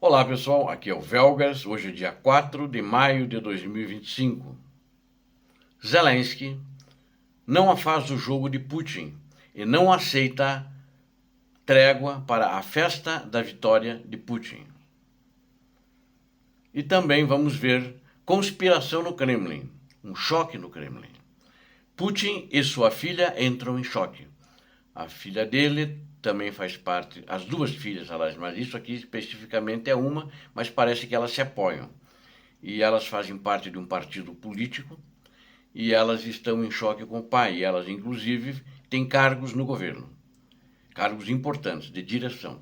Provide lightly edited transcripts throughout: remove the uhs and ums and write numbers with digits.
Olá pessoal, aqui é o Velgas, hoje é dia 4 de maio de 2025. Zelensky não afaz o jogo de Putin e não aceita trégua para a festa da vitória de Putin. E também vamos ver conspiração no Kremlin, um choque no Kremlin. Putin e sua filha entram em choque. A filha dele também faz parte, as duas filhas, aliás, mas isso aqui especificamente é uma, mas parece que elas se apoiam. E elas fazem parte de um partido político e elas estão em choque com o pai. E elas, inclusive, têm cargos no governo, cargos importantes de direção,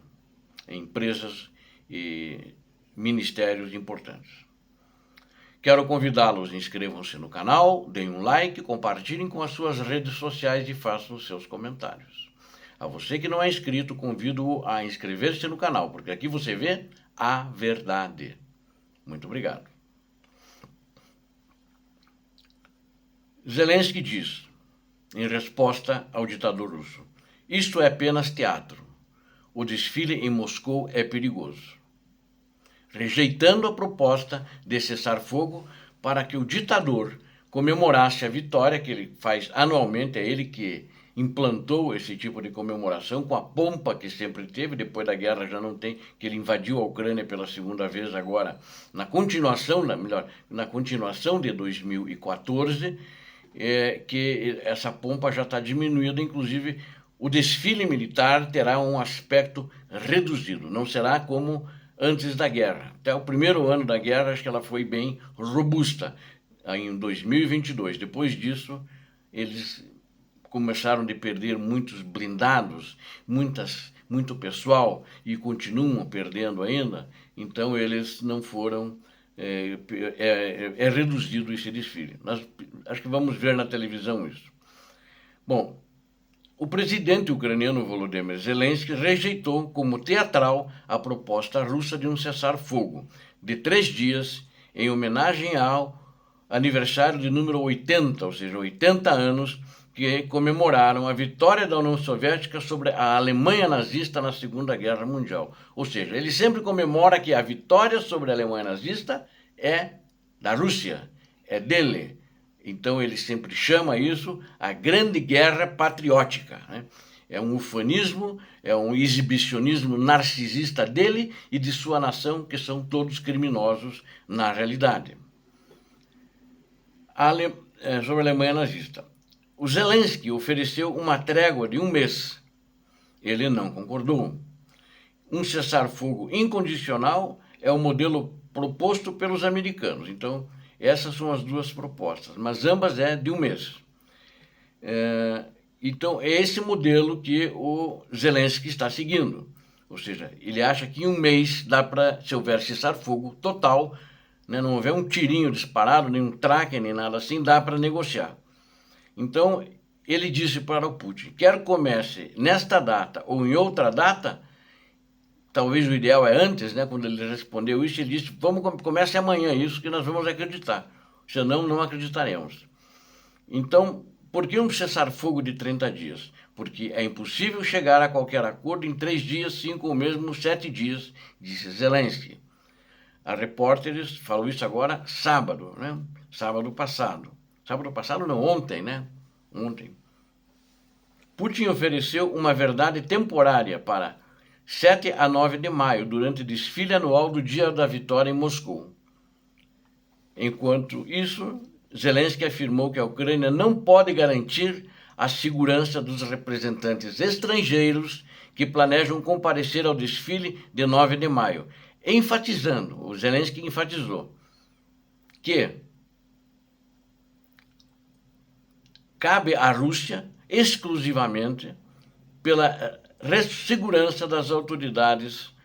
em empresas e ministérios importantes. Quero convidá-los, inscrevam-se no canal, deem um like, compartilhem com as suas redes sociais e façam os seus comentários. A você que não é inscrito, convido-o a inscrever-se no canal, porque aqui você vê a verdade. Muito obrigado. Zelensky diz, em resposta ao ditador russo, isto é apenas teatro. O desfile em Moscou é perigoso. Rejeitando a proposta de cessar fogo para que o ditador comemorasse a vitória que ele faz anualmente, é ele que implantou esse tipo de comemoração com a pompa que sempre teve, depois da guerra já não tem, que ele invadiu a Ucrânia pela segunda vez agora, na continuação de 2014, que essa pompa já está diminuída, inclusive o desfile militar terá um aspecto reduzido, não será como antes da guerra. Até o primeiro ano da guerra, acho que ela foi bem robusta, em 2022. Depois disso, eles começaram a perder muitos blindados, muito pessoal, e continuam perdendo ainda, então eles não foram... É reduzido esse desfile. Nós acho que vamos ver na televisão isso. Bom, o presidente ucraniano Volodymyr Zelensky rejeitou como teatral a proposta russa de um cessar-fogo de 3 dias em homenagem ao aniversário de número 80, ou seja, 80 anos, que comemoraram a vitória da União Soviética sobre a Alemanha nazista na Segunda Guerra Mundial. Ou seja, ele sempre comemora que a vitória sobre a Alemanha nazista é da Rússia, é dele. Então ele sempre chama isso a Grande Guerra Patriótica, né? É um ufanismo, é um exibicionismo narcisista dele e de sua nação, que são todos criminosos na realidade. Sobre a Alemanha nazista. O Zelensky ofereceu uma trégua de 1 mês. Ele não concordou. Um cessar-fogo incondicional é o modelo proposto pelos americanos. Então, essas são as duas propostas, mas ambas é de 1 mês. Então, é esse modelo que o Zelensky está seguindo. Ou seja, ele acha que em 1 mês dá para, se houver cessar-fogo total, né, não houver um tirinho disparado, nem um traque, nem nada assim, dá para negociar. Então, ele disse para o Putin, quer comece nesta data ou em outra data, talvez o ideal é antes, né, quando ele respondeu isso, ele disse, comece amanhã isso que nós vamos acreditar, senão não acreditaremos. Então, por que um cessar-fogo de 30 dias? Porque é impossível chegar a qualquer acordo em 3 dias, 5 ou mesmo 7 dias, disse Zelensky. A repórteres falou isso agora sábado, né? Sábado passado. Sábado passado não, ontem, né? Ontem. Putin ofereceu uma verdade temporária para 7 a 9 de maio, durante o desfile anual do Dia da Vitória em Moscou. Enquanto isso, Zelensky afirmou que a Ucrânia não pode garantir a segurança dos representantes estrangeiros que planejam comparecer ao desfile de 9 de maio, enfatizando, o Zelensky enfatizou, que cabe à Rússia exclusivamente pela segurança das autoridades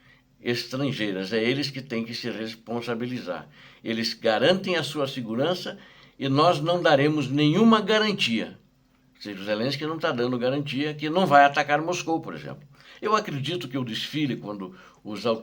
estrangeiras. É eles que têm que se responsabilizar. Eles garantem a sua segurança e nós não daremos nenhuma garantia. Ou seja, o Zelensky não está dando garantia que não vai atacar Moscou, por exemplo. Eu acredito que o desfile, quando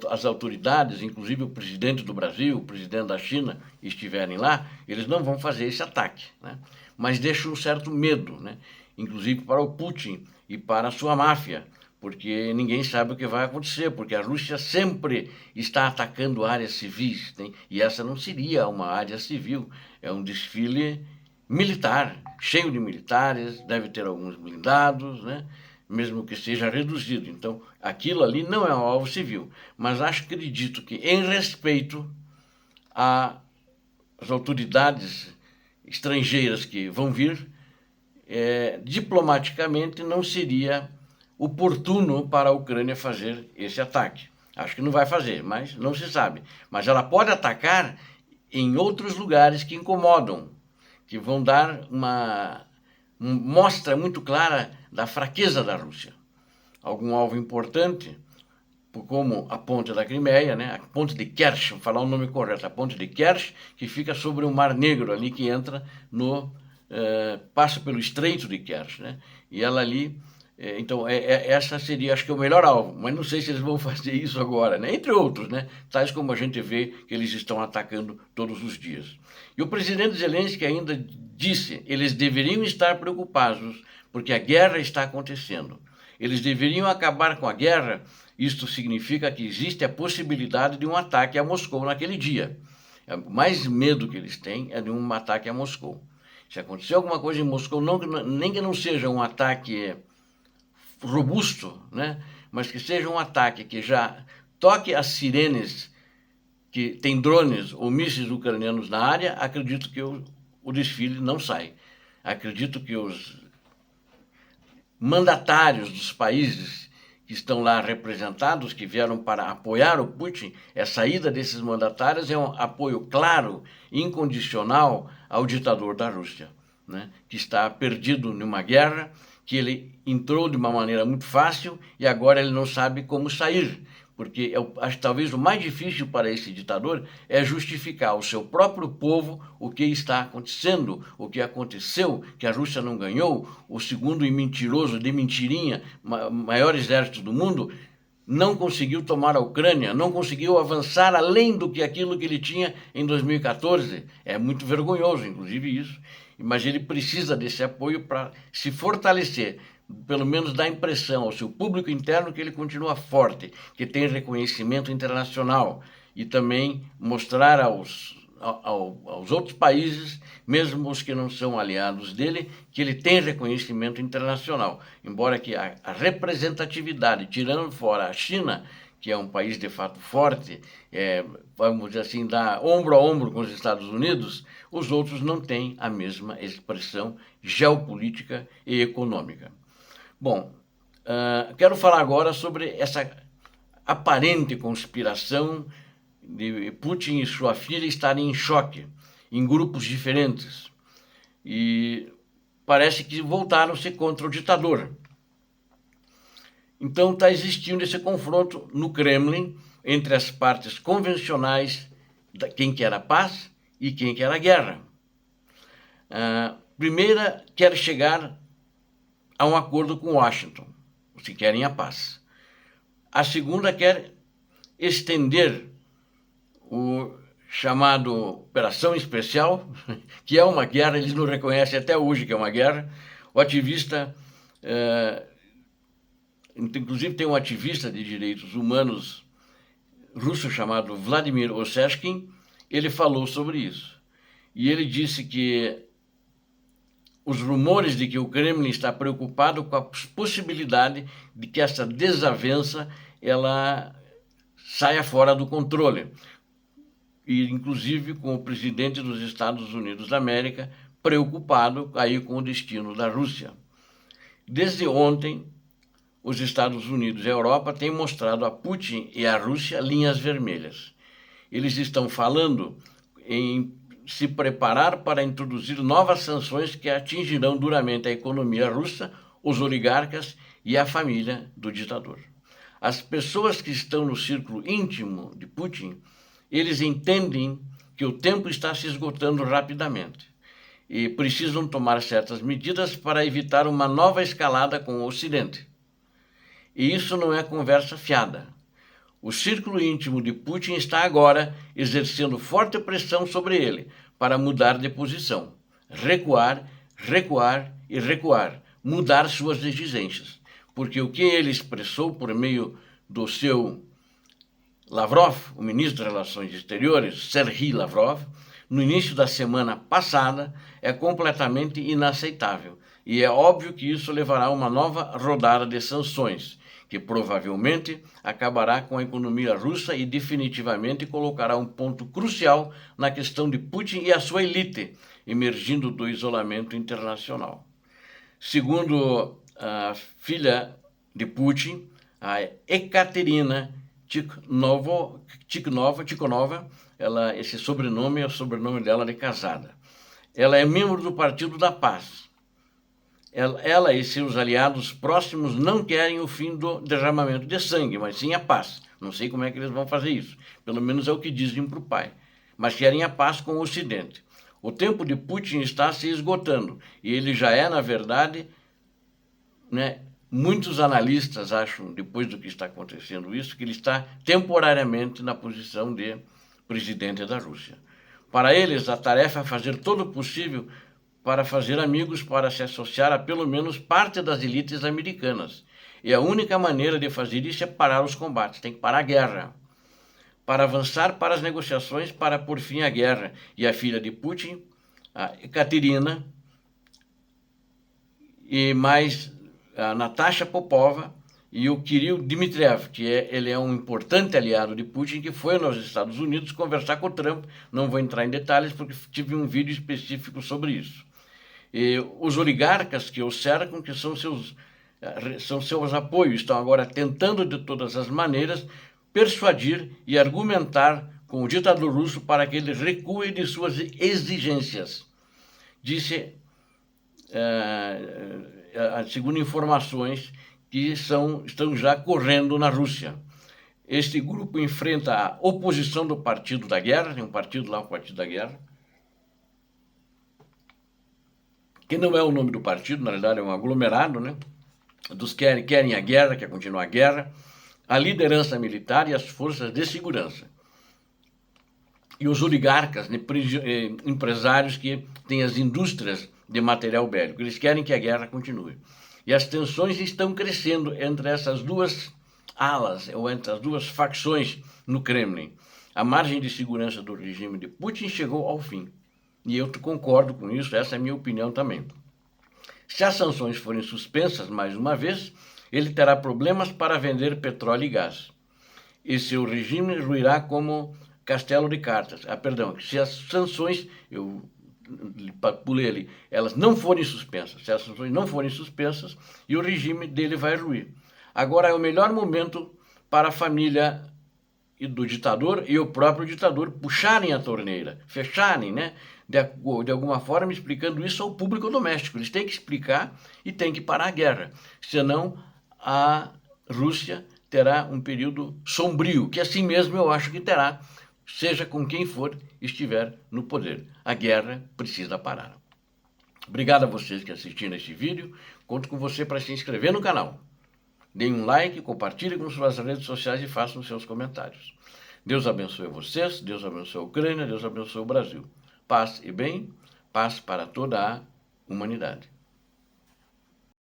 as autoridades, inclusive o presidente do Brasil, o presidente da China, estiverem lá, eles não vão fazer esse ataque, né? Mas deixa um certo medo, né? Inclusive para o Putin e para a sua máfia, porque ninguém sabe o que vai acontecer, porque a Rússia sempre está atacando áreas civis, né? E essa não seria uma área civil, é um desfile militar, cheio de militares, deve ter alguns blindados, né? Mesmo que seja reduzido. Então, aquilo ali não é um alvo civil, mas acredito que, em respeito às autoridades estrangeiras que vão vir, diplomaticamente não seria oportuno para a Ucrânia fazer esse ataque. Acho que não vai fazer, mas não se sabe. Mas ela pode atacar em outros lugares que incomodam, que vão dar uma mostra muito clara da fraqueza da Rússia. Algum alvo importante, como a ponte da Crimeia, né? A ponte de Kerch, vou falar o nome correto, a ponte de Kerch, que fica sobre o Mar Negro ali, que entra no... passa pelo Estreito de Kerch, né? E ela ali... então, essa seria, acho que, o melhor alvo, mas não sei se eles vão fazer isso agora, né? Entre outros, né? Tais como a gente vê que eles estão atacando todos os dias. E o presidente Zelensky ainda disse, eles deveriam estar preocupados, porque a guerra está acontecendo. Eles deveriam acabar com a guerra. Isto significa que existe a possibilidade de um ataque a Moscou naquele dia. O mais medo que eles têm é de um ataque a Moscou. Se acontecer alguma coisa em Moscou, nem que não seja um ataque robusto, né? Mas que seja um ataque que já toque as sirenes, que tem drones ou mísseis ucranianos na área, acredito que o desfile não sai. Acredito que os mandatários dos países que estão lá representados, que vieram para apoiar o Putin, a saída desses mandatários é um apoio claro, incondicional ao ditador da Rússia, né? Que está perdido numa guerra, que ele entrou de uma maneira muito fácil e agora ele não sabe como sair, porque acho que talvez o mais difícil para esse ditador é justificar ao seu próprio povo o que está acontecendo, o que aconteceu, que a Rússia não ganhou, o segundo e mentiroso, de mentirinha, maior exército do mundo, não conseguiu tomar a Ucrânia, não conseguiu avançar além do que aquilo que ele tinha em 2014. É muito vergonhoso, inclusive, isso. Mas ele precisa desse apoio para se fortalecer, pelo menos dar a impressão ao seu público interno que ele continua forte, que tem reconhecimento internacional, e também mostrar aos outros países, mesmo os que não são aliados dele, que ele tem reconhecimento internacional. Embora que a representatividade, tirando fora a China, que é um país de fato forte, vamos dizer assim, dá ombro a ombro com os Estados Unidos, os outros não têm a mesma expressão geopolítica e econômica. Bom, quero falar agora sobre essa aparente conspiração de Putin e sua filha estarem em choque, em grupos diferentes. E parece que voltaram-se contra o ditador. Então está existindo esse confronto no Kremlin entre as partes convencionais, quem quer a paz e quem quer a guerra. A primeira quer chegar a um acordo com Washington, se querem a paz. A segunda quer estender o chamado Operação Especial, que é uma guerra, eles não reconhecem até hoje que é uma guerra. O ativista, inclusive tem um ativista de direitos humanos russo chamado Vladimir Osechkin, ele falou sobre isso. E ele disse que os rumores de que o Kremlin está preocupado com a possibilidade de que essa desavença ela saia fora do controle. E, inclusive, com o presidente dos Estados Unidos da América preocupado aí com o destino da Rússia. Desde ontem, os Estados Unidos e a Europa têm mostrado a Putin e à Rússia linhas vermelhas. Eles estão falando em se preparar para introduzir novas sanções que atingirão duramente a economia russa, os oligarcas e a família do ditador. As pessoas que estão no círculo íntimo de Putin, eles entendem que o tempo está se esgotando rapidamente e precisam tomar certas medidas para evitar uma nova escalada com o Ocidente. E isso não é conversa fiada. O círculo íntimo de Putin está agora exercendo forte pressão sobre ele para mudar de posição, recuar, recuar e recuar, mudar suas exigências. porque o que ele expressou por meio do seu Lavrov, o ministro das Relações Exteriores, Sergei Lavrov, no início da semana passada, é completamente inaceitável. E é óbvio que isso levará a uma nova rodada de sanções, que provavelmente acabará com a economia russa e definitivamente colocará um ponto crucial na questão de Putin e a sua elite, emergindo do isolamento internacional. Segundo a filha de Putin, a Ekaterina Tikhonova, esse sobrenome é o sobrenome dela de casada. Ela é membro do Partido da Paz. Ela e seus aliados próximos não querem o fim do derramamento de sangue, mas sim a paz. Não sei como é que eles vão fazer isso. Pelo menos é o que dizem para o pai. Mas querem a paz com o Ocidente. O tempo de Putin está se esgotando. E ele já é, na verdade, muitos analistas acham, depois do que está acontecendo isso, que ele está temporariamente na posição de presidente da Rússia. Para eles, a tarefa é fazer todo o possível para fazer amigos, para se associar a pelo menos parte das elites americanas. E a única maneira de fazer isso é parar os combates, tem que parar a guerra. Para avançar para as negociações, para pôr fim à guerra. E a filha de Putin, a Ekaterina, e mais a Natasha Popova e o Kirill Dmitriev, ele é um importante aliado de Putin, que foi nos Estados Unidos conversar com o Trump. Não vou entrar em detalhes porque tive um vídeo específico sobre isso. E os oligarcas que o cercam, que são seus apoios, estão agora tentando de todas as maneiras persuadir e argumentar com o ditador russo para que ele recue de suas exigências. Disse, segundo informações que estão já correndo na Rússia. Este grupo enfrenta a oposição do Partido da Guerra, tem um partido lá, o Partido da Guerra, que não é o nome do partido, na realidade é um aglomerado, dos que querem a guerra, quer continuar a guerra, a liderança militar e as forças de segurança. E os oligarcas, empresários que têm as indústrias de material bélico, eles querem que a guerra continue. E as tensões estão crescendo entre essas duas alas, ou entre as duas facções no Kremlin. A margem de segurança do regime de Putin chegou ao fim. E eu concordo com isso, essa é a minha opinião também. Se as sanções forem suspensas mais uma vez, ele terá problemas para vender petróleo e gás. E seu regime ruirá como castelo de cartas. Se as sanções, eu pulei ali, elas não forem suspensas, se as sanções não forem suspensas, e o regime dele vai ruir. Agora é o melhor momento para a família do ditador e o próprio ditador puxarem a torneira, fecharem, de alguma forma explicando isso ao público doméstico. Eles têm que explicar e têm que parar a guerra, senão a Rússia terá um período sombrio, que assim mesmo eu acho que terá, seja com quem for estiver no poder. A guerra precisa parar. Obrigado a vocês que assistiram este vídeo. Conto com você para se inscrever no canal. Deem um like, compartilhe com suas redes sociais e façam seus comentários. Deus abençoe vocês, Deus abençoe a Ucrânia, Deus abençoe o Brasil. Paz e bem, paz para toda a humanidade.